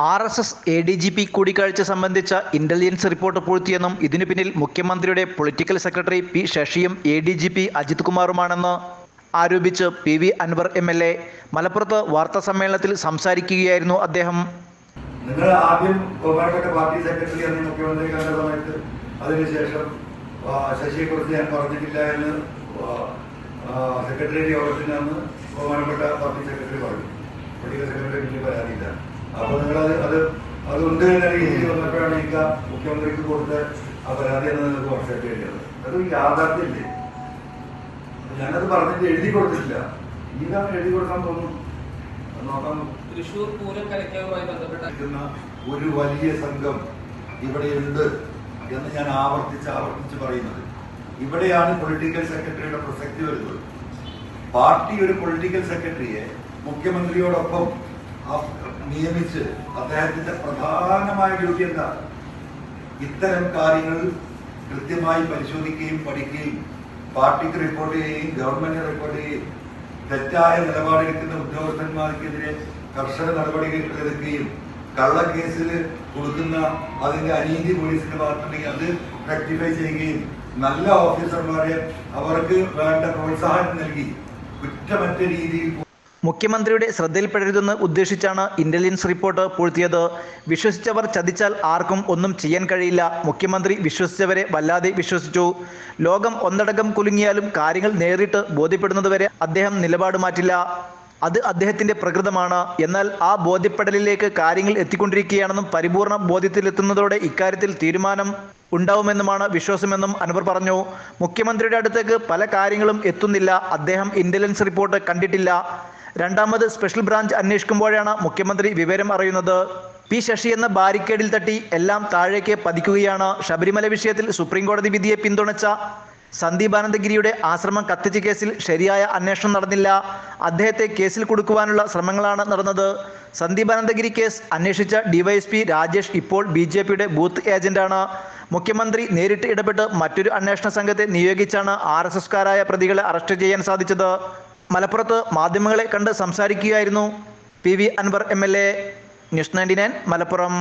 RSS ADGP കൂടിക്കാഴ്ച സംബന്ധിച്ച intelligence report പൂഴ്ത്തിയെന്നും ഇതിനു പിന്നിൽ മുഖ്യമന്ത്രിയുടെ പൊളിറ്റിക്കൽ സെക്രട്ടറി പി ശശിയും ADGP അജിത് കുമാറുമാണെന്ന് ആരോപിച്ച് PV അൻവർ MLA മലപ്പുറത്ത് വാർത്താസമ്മേളനത്തിൽ സംസാരിക്കുകയായിരുന്നു അദ്ദേഹം. നിങ്ങൾ ആദ്യം ബഹുമാനപ്പെട്ട പാർട്ടി സെക്രട്ടറി എന്ന് മുഖ്യമന്ത്രി കണ്ട സമയത്ത് അതിനുശേഷം ശശിയെക്കുറിച്ച് ഞാൻ പറഞ്ഞിട്ടില്ല എന്ന് സെക്രട്ടറി യോഗത്തിൽ നിന്ന് ബഹുമാനപ്പെട്ട പാർട്ടി സെക്രട്ടറി പറഞ്ഞു. പൊളിറ്റിക്കൽ സെക്രട്ടറി വലിയ പരാതിയില്ല. അപ്പോൾ നിങ്ങളത് അത് ഉണ്ട് എന്ന രീതിയിൽ വന്നപ്പോഴാണ് എനിക്ക് മുഖ്യമന്ത്രിക്ക് കൊടുത്ത ആ പരാതി എന്ന് നിങ്ങൾക്ക് വാട്സാപ്പ് ചെയ്യേണ്ടത്. അത് യാഥാർത്ഥ്യമില്ലേ? ഞാനത് പറഞ്ഞിട്ട് എഴുതി കൊടുത്തിട്ടില്ല. ഇതാണ് എഴുതി കൊടുക്കാൻ തോന്നുന്നു. നോക്കാം. തൃശൂർ പൂരം കലയ്ക്കവുമായി ബന്ധപ്പെട്ട ഒരു വലിയ സംഘം ഇവിടെയുണ്ട് എന്ന് ഞാൻ ആവർത്തിച്ച് പറയുന്നത്. ഇവിടെയാണ് പൊളിറ്റിക്കൽ സെക്രട്ടറിയുടെ പ്രസക്തി വരുന്നത്. പാർട്ടി ഒരു പൊളിറ്റിക്കൽ സെക്രട്ടറിയെ മുഖ്യമന്ത്രിയോടൊപ്പം നിയമിച്ച് അദ്ദേഹത്തിന്റെ പ്രധാനമായ ഡ്യൂട്ടി എന്താ? ഇത്തരം കാര്യങ്ങൾ കൃത്യമായി പരിശോധിക്കുകയും പഠിക്കുകയും പാർട്ടിക്ക് റിപ്പോർട്ട് ചെയ്യുകയും ഗവൺമെന്റിന് റിപ്പോർട്ട് ചെയ്യുകയും തെറ്റായ നിലപാടെടുക്കുന്ന ഉദ്യോഗസ്ഥന്മാർക്കെതിരെ കർശന നടപടികൾ എടുക്കുകയും കള്ളക്കേസിൽ കൊടുക്കുന്ന അതിന്റെ അനീതി പോലീസിന്റെ ഭാഗത്തുണ്ടെങ്കിൽ അത് റെക്ടിഫൈ ചെയ്യുകയും നല്ല ഓഫീസർമാരെ അവർക്ക് വേണ്ട പ്രോത്സാഹനം നൽകി കുറ്റമറ്റ രീതിയിൽ മുഖ്യമന്ത്രിയുടെ ശ്രദ്ധയിൽപ്പെടരുതെന്ന് ഉദ്ദേശിച്ചാണ് ഇന്റലിജൻസ് റിപ്പോർട്ട് പൂഴ്ത്തിയത്. വിശ്വസിച്ചവർ ചതിച്ചാൽ ആർക്കും ഒന്നും ചെയ്യാൻ കഴിയില്ല. മുഖ്യമന്ത്രി വിശ്വസിച്ചവരെ വല്ലാതെ വിശ്വസിച്ചു. ലോകം ഒന്നടങ്കം കുലുങ്ങിയാലും കാര്യങ്ങൾ നേരിട്ട് ബോധ്യപ്പെടുന്നതുവരെ അദ്ദേഹം നിലപാട് മാറ്റില്ല. അത് അദ്ദേഹത്തിന്റെ പ്രകൃതമാണ്. എന്നാൽ ആ ബോധ്യപ്പെടലിലേക്ക് കാര്യങ്ങൾ എത്തിക്കൊണ്ടിരിക്കുകയാണെന്നും പരിപൂർണ ബോധ്യത്തിലെത്തുന്നതോടെ ഇക്കാര്യത്തിൽ തീരുമാനം ഉണ്ടാവുമെന്നുമാണ് വിശ്വാസമെന്നും അൻവർ പറഞ്ഞു. മുഖ്യമന്ത്രിയുടെ അടുത്തേക്ക് പല കാര്യങ്ങളും എത്തുന്നില്ല. അദ്ദേഹം ഇന്റലിജൻസ് റിപ്പോർട്ട് കണ്ടിട്ടില്ല. രണ്ടാമത് സ്പെഷ്യൽ ബ്രാഞ്ച് അന്വേഷിക്കുമ്പോഴാണ് മുഖ്യമന്ത്രി വിവരം അറിയുന്നത്. പി ശശി എന്ന ബാരിക്കേഡിൽ തട്ടി എല്ലാം താഴേക്ക് പതിക്കുകയാണ്. ശബരിമല വിഷയത്തിൽ സുപ്രീംകോടതി വിധിയെ പിന്തുണച്ച സന്ദീപ് ആനന്ദഗിരിയുടെ ആശ്രമം കത്തിച്ച കേസിൽ ശരിയായ അന്വേഷണം നടന്നില്ല. അദ്ദേഹത്തെ കേസിൽ കുടുക്കുവാനുള്ള ശ്രമങ്ങളാണ് നടന്നത്. സന്ദീപ് ആനന്ദഗിരി കേസ് അന്വേഷിച്ച DYSP രാജേഷ് ഇപ്പോൾ BJPയുടെ ബൂത്ത് ഏജന്റാണ്. മുഖ്യമന്ത്രി നേരിട്ട് ഇടപെട്ട് മറ്റൊരു അന്വേഷണ സംഘത്തെ നിയോഗിച്ചാണ് RSSകാരായ പ്രതികളെ അറസ്റ്റ് ചെയ്യാൻ സാധിച്ചത്. മലപ്പുറത്ത് മാധ്യമങ്ങളെ കണ്ട് സംസാരിക്കുകയായിരുന്നു PV Anwar MLA. News 99 Malappuram.